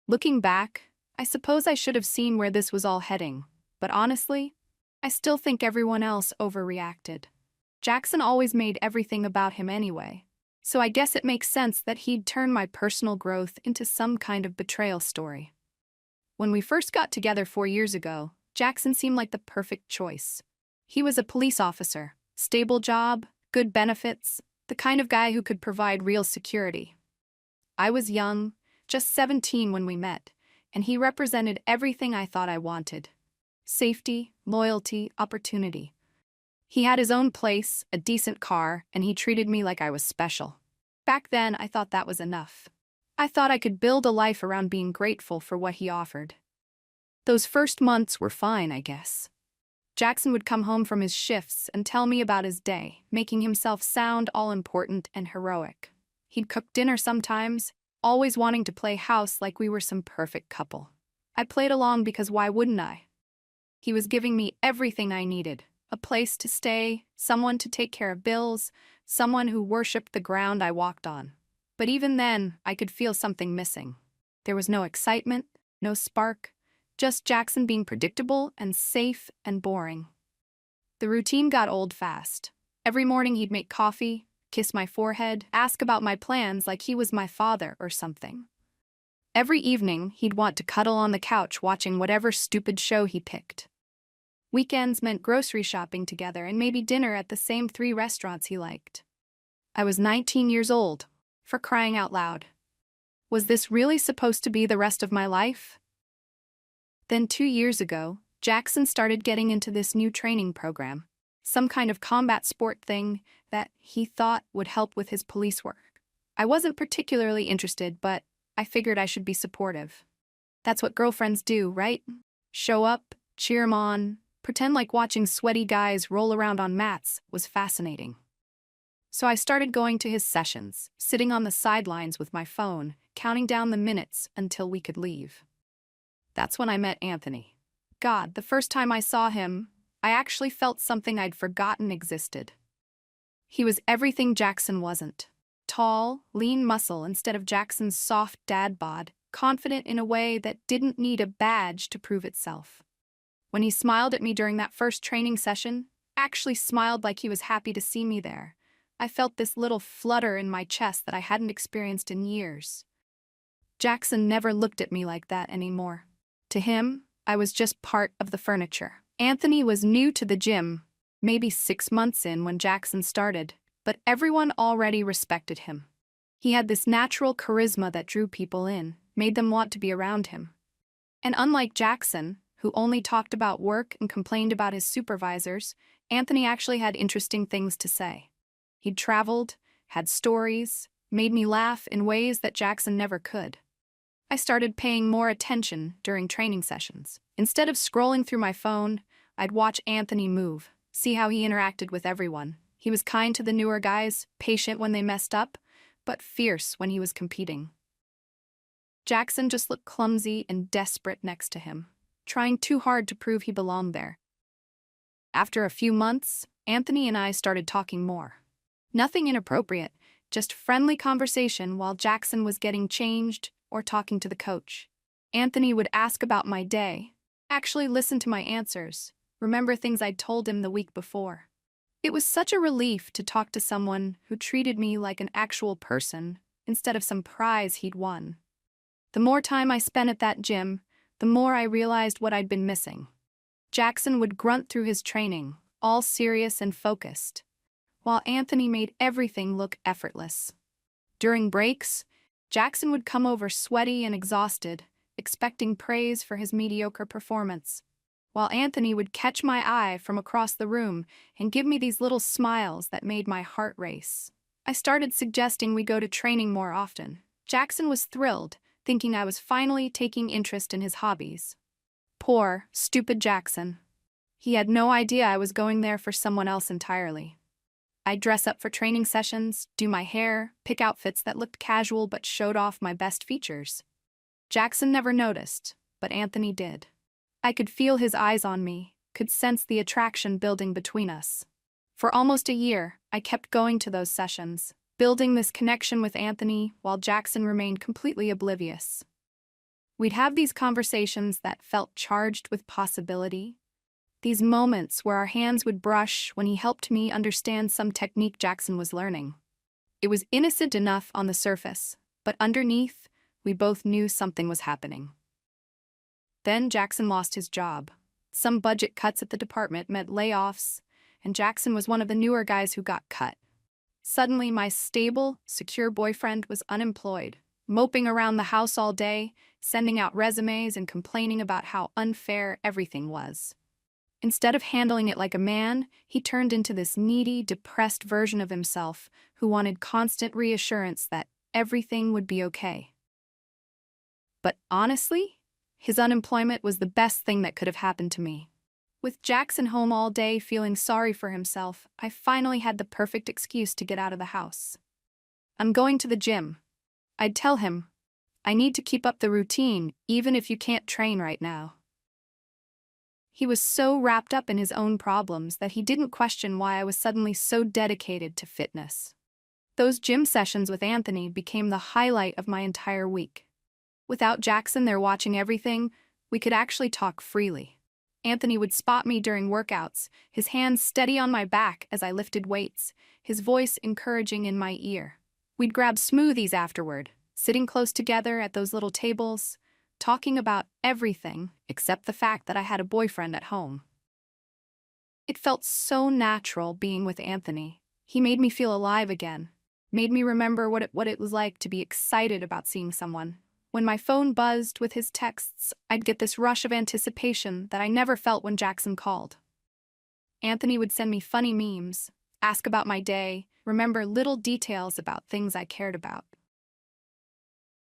Looking back, I suppose I should have seen where this was all heading, but honestly, I still think everyone else overreacted. Jackson always made everything about him anyway, so I guess it makes sense that he'd turn my personal growth into some kind of betrayal story. When we first got together 4 years ago, Jackson seemed like the perfect choice. He was a police officer, stable job, good benefits, the kind of guy who could provide real security. I was young, just 17 when we met, and he represented everything I thought I wanted. Safety, loyalty, opportunity. He had his own place, a decent car, and he treated me like I was special. Back then, I thought that was enough. I thought I could build a life around being grateful for what he offered. Those first months were fine, I guess. Jackson would come home from his shifts and tell me about his day, making himself sound all-important and heroic. He'd cook dinner sometimes, always wanting to play house like we were some perfect couple. I played along because why wouldn't I? He was giving me everything I needed. A place to stay, someone to take care of bills, someone who worshipped the ground I walked on. But even then, I could feel something missing. There was no excitement, no spark, just Jackson being predictable and safe and boring. The routine got old fast. Every morning he'd make coffee, kiss my forehead, ask about my plans like he was my father or something. Every evening, he'd want to cuddle on the couch watching whatever stupid show he picked. Weekends meant grocery shopping together and maybe dinner at the same 3 restaurants he liked. I was 19 years old, for crying out loud. Was this really supposed to be the rest of my life? Then 2 years ago, Jackson started getting into this new training program, some kind of combat sport thing that he thought would help with his police work. I wasn't particularly interested, but I figured I should be supportive. That's what girlfriends do, right? Show up, cheer 'em on, pretend like watching sweaty guys roll around on mats was fascinating. So I started going to his sessions, sitting on the sidelines with my phone, counting down the minutes until we could leave. That's when I met Anthony. God, the first time I saw him, I actually felt something I'd forgotten existed. He was everything Jackson wasn't. Tall, lean muscle instead of Jackson's soft dad bod, confident in a way that didn't need a badge to prove itself. When he smiled at me during that first training session, actually smiled like he was happy to see me there, I felt this little flutter in my chest that I hadn't experienced in years. Jackson never looked at me like that anymore. To him, I was just part of the furniture. Anthony was new to the gym, maybe 6 months in when Jackson started, but everyone already respected him. He had this natural charisma that drew people in, made them want to be around him. And unlike Jackson, who only talked about work and complained about his supervisors, Anthony actually had interesting things to say. He'd traveled, had stories, made me laugh in ways that Jackson never could. I started paying more attention during training sessions. Instead of scrolling through my phone, I'd watch Anthony move, see how he interacted with everyone. He was kind to the newer guys, patient when they messed up, but fierce when he was competing. Jackson just looked clumsy and desperate next to him, trying too hard to prove he belonged there. After a few months, Anthony and I started talking more. Nothing inappropriate, just friendly conversation while Jackson was getting changed or talking to the coach. Anthony would ask about my day, actually listen to my answers, remember things I'd told him the week before. It was such a relief to talk to someone who treated me like an actual person instead of some prize he'd won. The more time I spent at that gym, the more I realized what I'd been missing. Jackson would grunt through his training, all serious and focused, while Anthony made everything look effortless. During breaks, Jackson would come over sweaty and exhausted, expecting praise for his mediocre performance, while Anthony would catch my eye from across the room and give me these little smiles that made my heart race. I started suggesting we go to training more often. Jackson was thrilled, thinking I was finally taking interest in his hobbies. Poor, stupid Jackson. He had no idea I was going there for someone else entirely. I'd dress up for training sessions, do my hair, pick outfits that looked casual but showed off my best features. Jackson never noticed, but Anthony did. I could feel his eyes on me, could sense the attraction building between us. For almost a year, I kept going to those sessions, building this connection with Anthony while Jackson remained completely oblivious. We'd have these conversations that felt charged with possibility, these moments where our hands would brush when he helped me understand some technique Jackson was learning. It was innocent enough on the surface, but underneath, we both knew something was happening. Then Jackson lost his job. Some budget cuts at the department meant layoffs, and Jackson was one of the newer guys who got cut. Suddenly, my stable, secure boyfriend was unemployed, moping around the house all day, sending out resumes and complaining about how unfair everything was. Instead of handling it like a man, he turned into this needy, depressed version of himself who wanted constant reassurance that everything would be okay. But honestly, his unemployment was the best thing that could have happened to me. With Jackson home all day feeling sorry for himself, I finally had the perfect excuse to get out of the house. I'm going to the gym. I'd tell him, I need to keep up the routine, even if you can't train right now. He was so wrapped up in his own problems that he didn't question why I was suddenly so dedicated to fitness. Those gym sessions with Anthony became the highlight of my entire week. Without Jackson there watching everything, we could actually talk freely. Anthony would spot me during workouts, his hands steady on my back as I lifted weights, his voice encouraging in my ear. We'd grab smoothies afterward, sitting close together at those little tables, talking about everything except the fact that I had a boyfriend at home. It felt so natural being with Anthony. He made me feel alive again, made me remember what it was like to be excited about seeing someone. When my phone buzzed with his texts, I'd get this rush of anticipation that I never felt when Jackson called. Anthony would send me funny memes, ask about my day, remember little details about things I cared about.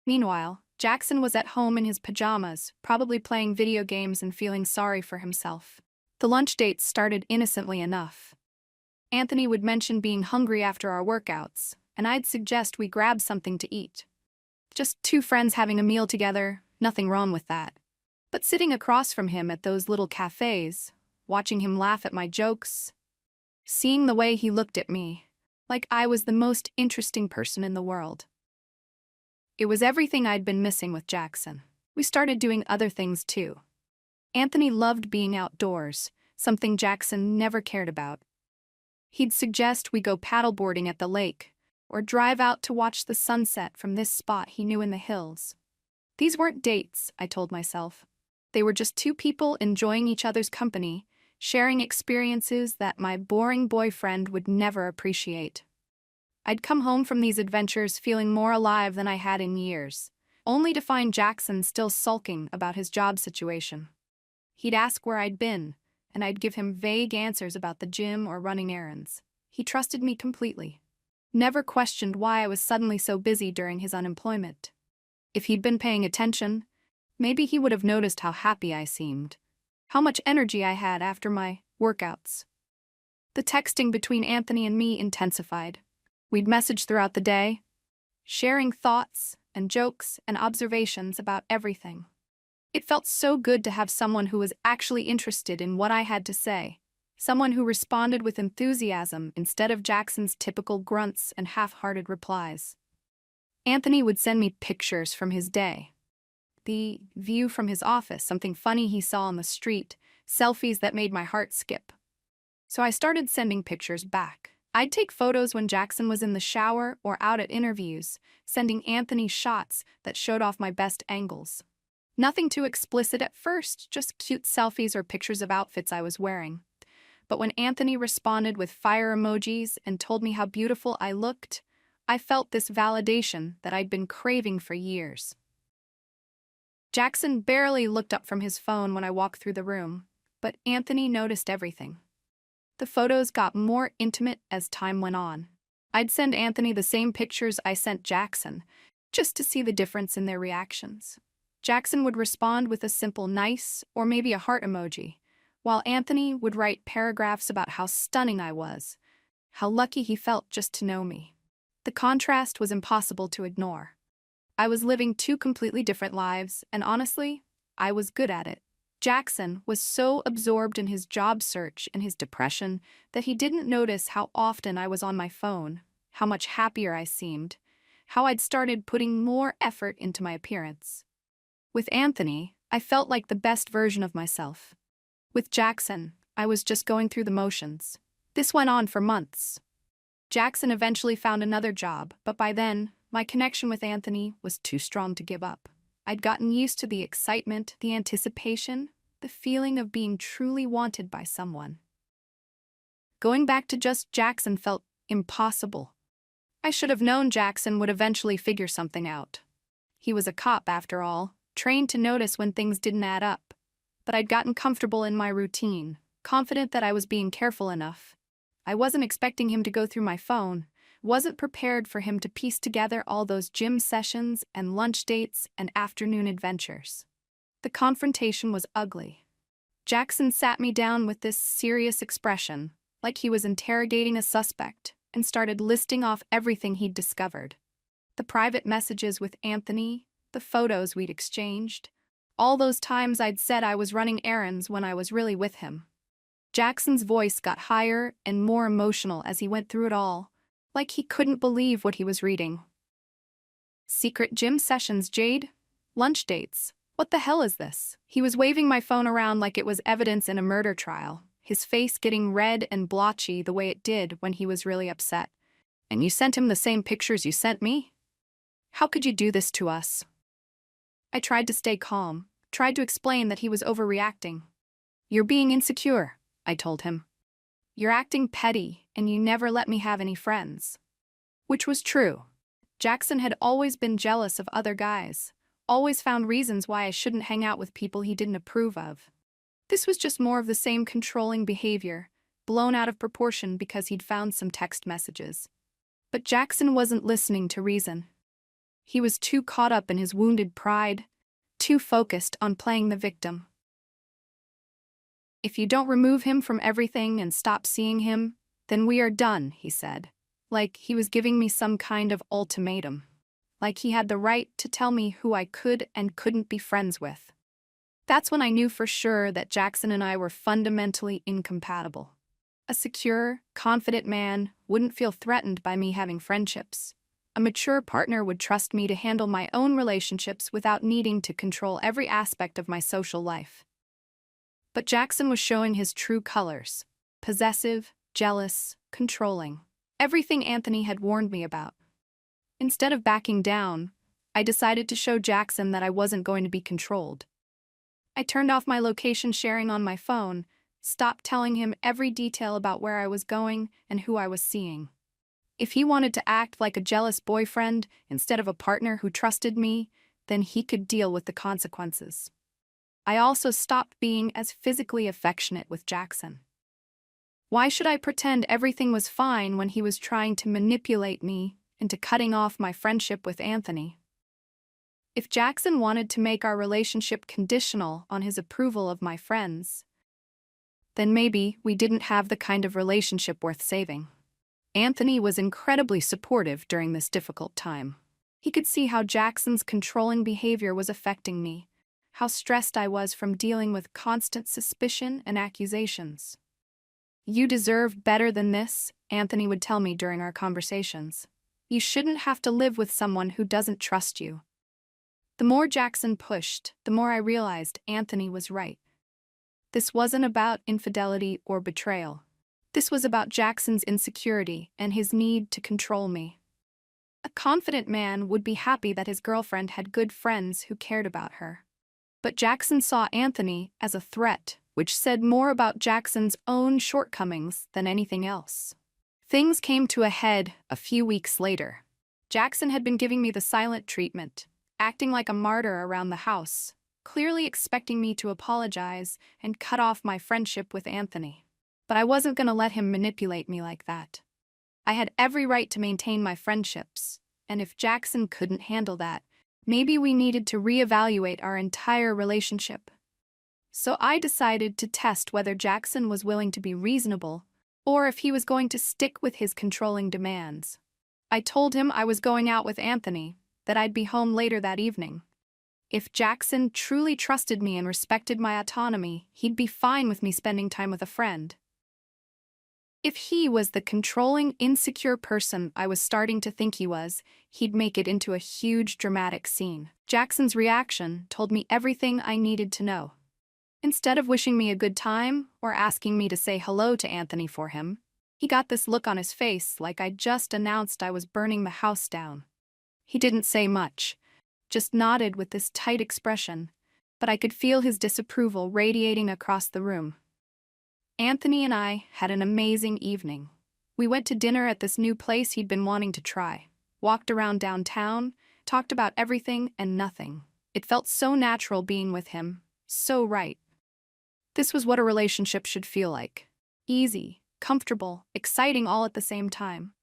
Meanwhile, Jackson was at home in his pajamas, probably playing video games and feeling sorry for himself. The lunch dates started innocently enough. Anthony would mention being hungry after our workouts, and I'd suggest we grab something to eat. Just two friends having a meal together, nothing wrong with that. But sitting across from him at those little cafes, watching him laugh at my jokes, seeing the way he looked at me, like I was the most interesting person in the world. It was everything I'd been missing with Jackson. We started doing other things too. Anthony loved being outdoors, something Jackson never cared about. He'd suggest we go paddleboarding at the lake, or drive out to watch the sunset from this spot he knew in the hills. These weren't dates, I told myself. They were just two people enjoying each other's company, sharing experiences that my boring boyfriend would never appreciate. I'd come home from these adventures feeling more alive than I had in years, only to find Jackson still sulking about his job situation. He'd ask where I'd been, and I'd give him vague answers about the gym or running errands. He trusted me completely. Never questioned why I was suddenly so busy during his unemployment. If he'd been paying attention, maybe he would have noticed how happy I seemed, how much energy I had after my workouts. The texting between Anthony and me intensified. We'd message throughout the day, sharing thoughts and jokes and observations about everything. It felt so good to have someone who was actually interested in what I had to say. Someone who responded with enthusiasm instead of Jackson's typical grunts and half-hearted replies. Anthony would send me pictures from his day. The view from his office, something funny he saw on the street, selfies that made my heart skip. So I started sending pictures back. I'd take photos when Jackson was in the shower or out at interviews, sending Anthony shots that showed off my best angles. Nothing too explicit at first, just cute selfies or pictures of outfits I was wearing. But when Anthony responded with fire emojis and told me how beautiful I looked, I felt this validation that I'd been craving for years. Jackson barely looked up from his phone when I walked through the room, but Anthony noticed everything. The photos got more intimate as time went on. I'd send Anthony the same pictures I sent Jackson, just to see the difference in their reactions. Jackson would respond with a simple nice or maybe a heart emoji, while Anthony would write paragraphs about how stunning I was, how lucky he felt just to know me. The contrast was impossible to ignore. I was living two completely different lives, and honestly, I was good at it. Jackson was so absorbed in his job search and his depression that he didn't notice how often I was on my phone, how much happier I seemed, how I'd started putting more effort into my appearance. With Anthony, I felt like the best version of myself. With Jackson, I was just going through the motions. This went on for months. Jackson eventually found another job, but by then, my connection with Anthony was too strong to give up. I'd gotten used to the excitement, the anticipation, the feeling of being truly wanted by someone. Going back to just Jackson felt impossible. I should have known Jackson would eventually figure something out. He was a cop, after all, trained to notice when things didn't add up. But I'd gotten comfortable in my routine, confident that I was being careful enough. I wasn't expecting him to go through my phone, wasn't prepared for him to piece together all those gym sessions and lunch dates and afternoon adventures. The confrontation was ugly. Jackson sat me down with this serious expression, like he was interrogating a suspect, and started listing off everything he'd discovered. The private messages with Anthony, the photos we'd exchanged, all those times I'd said I was running errands when I was really with him. Jackson's voice got higher and more emotional as he went through it all, like he couldn't believe what he was reading. Secret gym sessions, Jade? Lunch dates? What the hell is this? He was waving my phone around like it was evidence in a murder trial, his face getting red and blotchy the way it did when he was really upset. And you sent him the same pictures you sent me? How could you do this to us? I tried to stay calm, tried to explain that he was overreacting. You're being insecure, I told him. You're acting petty, and you never let me have any friends. Which was true. Jackson had always been jealous of other guys, always found reasons why I shouldn't hang out with people he didn't approve of. This was just more of the same controlling behavior, blown out of proportion because he'd found some text messages. But Jackson wasn't listening to reason. He was too caught up in his wounded pride, too focused on playing the victim. If you don't remove him from everything and stop seeing him, then we are done, he said. Like he was giving me some kind of ultimatum. Like he had the right to tell me who I could and couldn't be friends with. That's when I knew for sure that Jackson and I were fundamentally incompatible. A secure, confident man wouldn't feel threatened by me having friendships. A mature partner would trust me to handle my own relationships without needing to control every aspect of my social life. But Jackson was showing his true colors: possessive, jealous, controlling. Everything Anthony had warned me about. Instead of backing down, I decided to show Jackson that I wasn't going to be controlled. I turned off my location sharing on my phone, stopped telling him every detail about where I was going and who I was seeing. If he wanted to act like a jealous boyfriend instead of a partner who trusted me, then he could deal with the consequences. I also stopped being as physically affectionate with Jackson. Why should I pretend everything was fine when he was trying to manipulate me into cutting off my friendship with Anthony? If Jackson wanted to make our relationship conditional on his approval of my friends, then maybe we didn't have the kind of relationship worth saving. Anthony was incredibly supportive during this difficult time. He could see how Jackson's controlling behavior was affecting me, how stressed I was from dealing with constant suspicion and accusations. You deserve better than this, Anthony would tell me during our conversations. You shouldn't have to live with someone who doesn't trust you. The more Jackson pushed, the more I realized Anthony was right. This wasn't about infidelity or betrayal. This was about Jackson's insecurity and his need to control me. A confident man would be happy that his girlfriend had good friends who cared about her. But Jackson saw Anthony as a threat, which said more about Jackson's own shortcomings than anything else. Things came to a head a few weeks later. Jackson had been giving me the silent treatment, acting like a martyr around the house, clearly expecting me to apologize and cut off my friendship with Anthony. But I wasn't going to let him manipulate me like that. I had every right to maintain my friendships, and if Jackson couldn't handle that, maybe we needed to reevaluate our entire relationship. So I decided to test whether Jackson was willing to be reasonable, or if he was going to stick with his controlling demands. I told him I was going out with Anthony, that I'd be home later that evening. If Jackson truly trusted me and respected my autonomy, he'd be fine with me spending time with a friend. If he was the controlling, insecure person I was starting to think he was, he'd make it into a huge dramatic scene. Jackson's reaction told me everything I needed to know. Instead of wishing me a good time or asking me to say hello to Anthony for him, he got this look on his face like I'd just announced I was burning the house down. He didn't say much, just nodded with this tight expression, but I could feel his disapproval radiating across the room. Anthony and I had an amazing evening. We went to dinner at this new place he'd been wanting to try, walked around downtown, talked about everything and nothing. It felt so natural being with him, so right. This was what a relationship should feel like. Easy, comfortable, exciting all at the same time.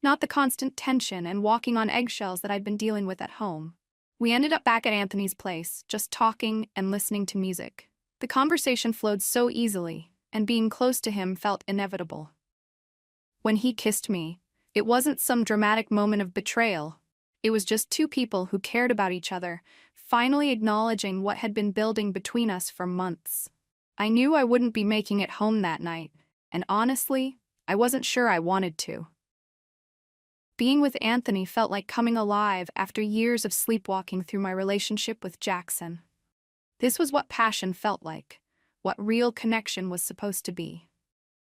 Not the constant tension and walking on eggshells that I'd been dealing with at home. We ended up back at Anthony's place, just talking and listening to music. The conversation flowed so easily, and being close to him felt inevitable. When he kissed me, it wasn't some dramatic moment of betrayal. It was just two people who cared about each other, finally acknowledging what had been building between us for months. I knew I wouldn't be making it home that night, and honestly, I wasn't sure I wanted to. Being with Anthony felt like coming alive after years of sleepwalking through my relationship with Jackson. This was what passion felt like, what real connection was supposed to be.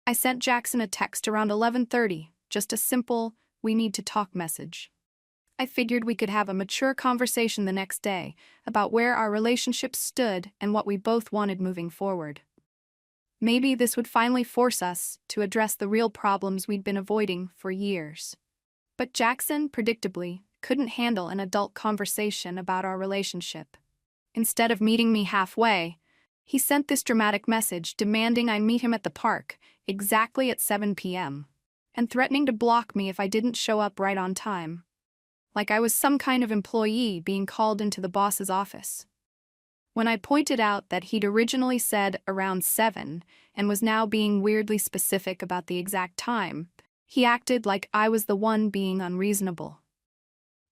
I sent Jackson a text around 11:30, just a simple, "we need to talk" message. I figured we could have a mature conversation the next day about where our relationship stood and what we both wanted moving forward. Maybe this would finally force us to address the real problems we'd been avoiding for years. But Jackson, predictably, couldn't handle an adult conversation about our relationship. Instead of meeting me halfway, he sent this dramatic message demanding I meet him at the park, exactly at 7 p.m., and threatening to block me if I didn't show up right on time. Like I was some kind of employee being called into the boss's office. When I pointed out that he'd originally said around 7 and was now being weirdly specific about the exact time, he acted like I was the one being unreasonable.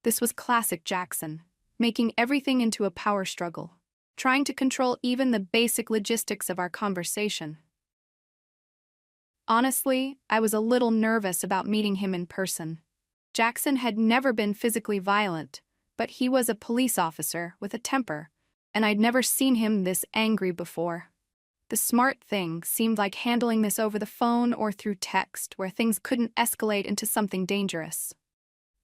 This was classic Jackson, making everything into a power struggle, trying to control even the basic logistics of our conversation. Honestly, I was a little nervous about meeting him in person. Jackson had never been physically violent, but he was a police officer with a temper, and I'd never seen him this angry before. The smart thing seemed like handling this over the phone or through text, where things couldn't escalate into something dangerous.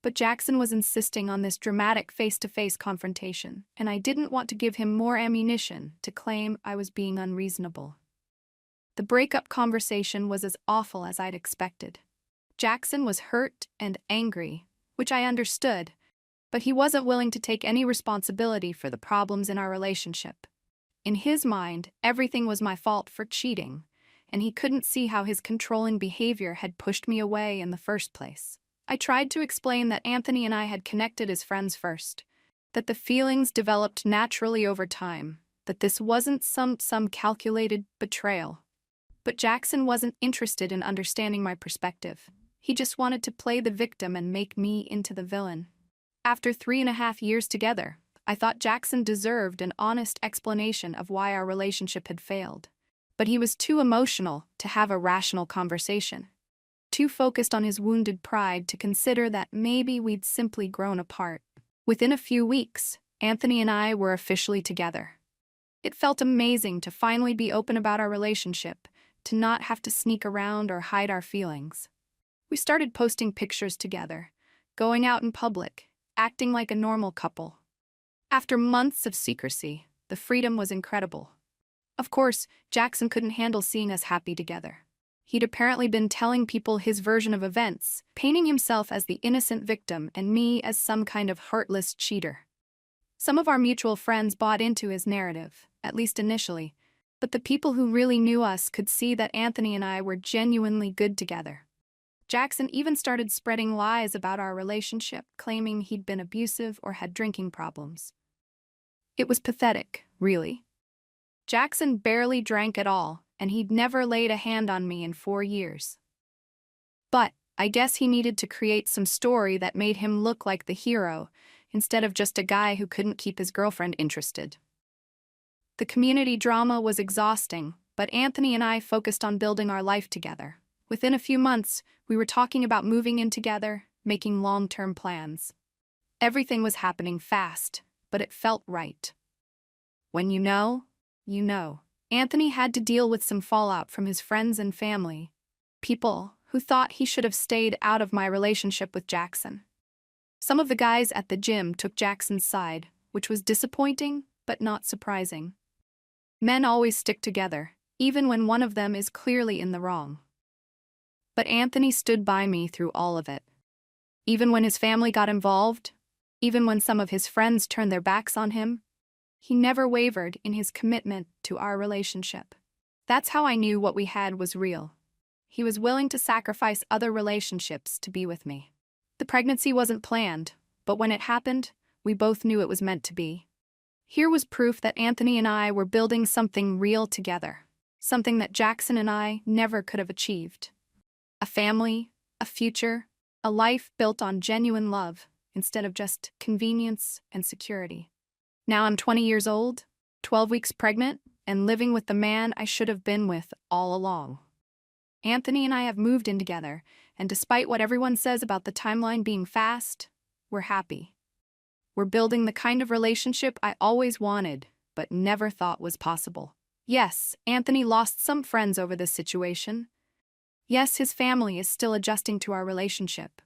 But Jackson was insisting on this dramatic face-to-face confrontation, and I didn't want to give him more ammunition to claim I was being unreasonable. The breakup conversation was as awful as I'd expected. Jackson was hurt and angry, which I understood, but he wasn't willing to take any responsibility for the problems in our relationship. In his mind, everything was my fault for cheating, and he couldn't see how his controlling behavior had pushed me away in the first place. I tried to explain that Anthony and I had connected as friends first, that the feelings developed naturally over time, that this wasn't some calculated betrayal. But Jackson wasn't interested in understanding my perspective. He just wanted to play the victim and make me into the villain. After 3.5 years together, I thought Jackson deserved an honest explanation of why our relationship had failed. But he was too emotional to have a rational conversation. Too focused on his wounded pride to consider that maybe we'd simply grown apart. Within a few weeks, Anthony and I were officially together. It felt amazing to finally be open about our relationship, to not have to sneak around or hide our feelings. We started posting pictures together, going out in public, acting like a normal couple. After months of secrecy, the freedom was incredible. Of course, Jackson couldn't handle seeing us happy together. He'd apparently been telling people his version of events, painting himself as the innocent victim and me as some kind of heartless cheater. Some of our mutual friends bought into his narrative, at least initially, but the people who really knew us could see that Anthony and I were genuinely good together. Jackson even started spreading lies about our relationship, claiming he'd been abusive or had drinking problems. It was pathetic, really. Jackson barely drank at all, and he'd never laid a hand on me in 4 years. But I guess he needed to create some story that made him look like the hero, instead of just a guy who couldn't keep his girlfriend interested. The community drama was exhausting, but Anthony and I focused on building our life together. Within a few months, we were talking about moving in together, making long-term plans. Everything was happening fast, but it felt right. When you know, you know. Anthony had to deal with some fallout from his friends and family, people who thought he should have stayed out of my relationship with Jackson. Some of the guys at the gym took Jackson's side, which was disappointing but not surprising. Men always stick together, even when one of them is clearly in the wrong. But Anthony stood by me through all of it. Even when his family got involved, even when some of his friends turned their backs on him, he never wavered in his commitment to our relationship. That's how I knew what we had was real. He was willing to sacrifice other relationships to be with me. The pregnancy wasn't planned, but when it happened, we both knew it was meant to be. Here was proof that Anthony and I were building something real together, something that Jackson and I never could have achieved. A family, a future, a life built on genuine love instead of just convenience and security. Now I'm 20 years old, 12 weeks pregnant, and living with the man I should have been with all along. Anthony and I have moved in together, and despite what everyone says about the timeline being fast, we're happy. We're building the kind of relationship I always wanted, but never thought was possible. Yes, Anthony lost some friends over this situation. Yes, his family is still adjusting to our relationship.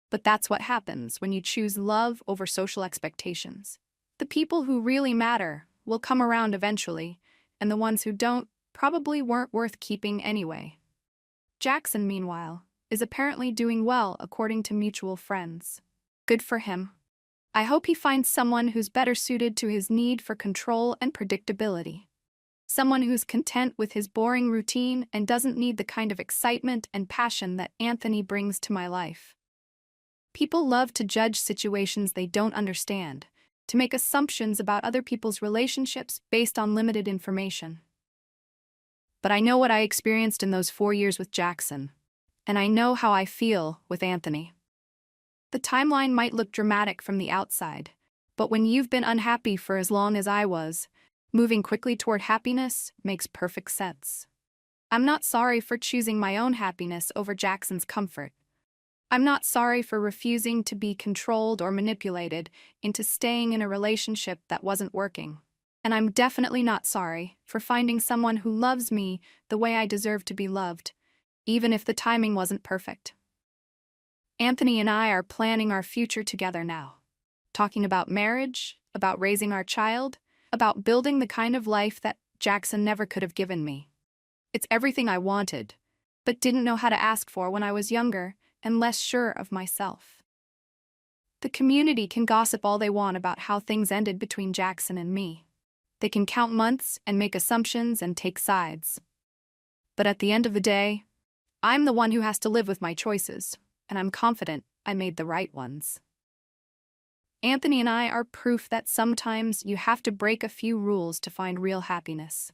But that's what happens when you choose love over social expectations. The people who really matter will come around eventually, and the ones who don't probably weren't worth keeping anyway. Jackson, meanwhile, is apparently doing well according to mutual friends. Good for him. I hope he finds someone who's better suited to his need for control and predictability. Someone who's content with his boring routine and doesn't need the kind of excitement and passion that Anthony brings to my life. People love to judge situations they don't understand, to make assumptions about other people's relationships based on limited information. But I know what I experienced in those 4 years with Jackson, and I know how I feel with Anthony. The timeline might look dramatic from the outside, but when you've been unhappy for as long as I was, moving quickly toward happiness makes perfect sense. I'm not sorry for choosing my own happiness over Jackson's comfort. I'm not sorry for refusing to be controlled or manipulated into staying in a relationship that wasn't working. And I'm definitely not sorry for finding someone who loves me the way I deserve to be loved, even if the timing wasn't perfect. Anthony and I are planning our future together now, talking about marriage, about raising our child, about building the kind of life that Jackson never could have given me. It's everything I wanted, but didn't know how to ask for when I was younger and less sure of myself. The community can gossip all they want about how things ended between Jackson and me. They can count months and make assumptions and take sides. But at the end of the day, I'm the one who has to live with my choices, and I'm confident I made the right ones. Anthony and I are proof that sometimes you have to break a few rules to find real happiness.